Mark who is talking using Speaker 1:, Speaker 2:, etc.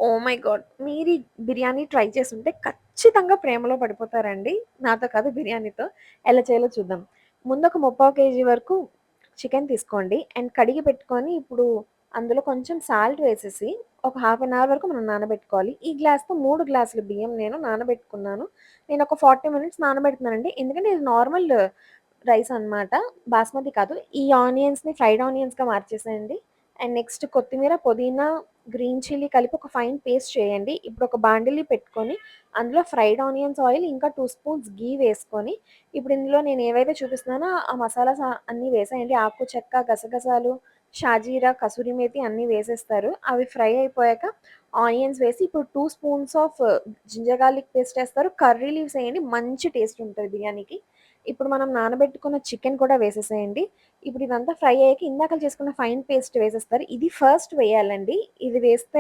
Speaker 1: Oh my God! మీరు ఈ biryani try చేసుంటే ఖచ్చితంగా ప్రేమలో పడిపోతారండి. నాతో కాదు బిర్యానీతో. ఎలా చేయాలో చూద్దాం. ముందొక ముప్పావు కేజీ వరకు చికెన్ తీసుకోండి. అండ్ కడిగి పెట్టుకొని ఇప్పుడు అందులో కొంచెం సాల్ట్ వేసేసి ఒక హాఫ్ అన్ అవర్ వరకు మనం నానబెట్టుకోవాలి. ఈ గ్లాస్‌తో 3 గ్లాసులు బియ్యం నేను నానబెట్టుకున్నాను. నేనొక 40 మినిట్స్ నానబెడుతున్నానండి. ఎందుకంటే ఇది నార్మల్ రైస్ అనమాట. బాస్మతి కాదు. ఈ ఆనియన్స్‌ని ఫ్రైడ్ ఆనియన్స్‌గా మార్చేసేయండి. అండ్ నెక్స్ట్ కొత్తిమీర, పుదీనా, గ్రీన్ చిల్లీ కలిపి ఒక ఫైన్ పేస్ట్ చేయండి. ఇప్పుడు ఒక బాండిలి పెట్టుకొని అందులో ఫ్రైడ్ ఆనియన్స్ ఆయిల్ ఇంకా 2 స్పూన్స్ ఘీ వేసుకొని ఇప్పుడు ఇందులో నేను ఏవైతే చూపిస్తున్నానో ఆ మసాలాస్ అన్నీ వేసేయండి. ఆకు చెక్క, గసగసాలు, షాజీరా, కసూరి మేతి అన్నీ వేసేస్తారు. అవి ఫ్రై అయిపోయాక ఆనియన్స్ వేసి ఇప్పుడు 2 spoons of ginger garlic paste ఏస్తారు. కర్రీ లీవ్స్ ఎయండి. మంచి టేస్ట్ ఉంటది బిర్యానీకి. ఇప్పుడు మనం నానబెట్టుకున్న చికెన్ కూడా వేసేసేయండి. ఇప్పుడు ఇదంతా ఫ్రై అయ్యాక ఇందాకల చేసుకున్న ఫైన్ పేస్ట్ వేసేస్తారు. ఇది ఫస్ట్ వేయాలండి. ఇది వేస్తేనే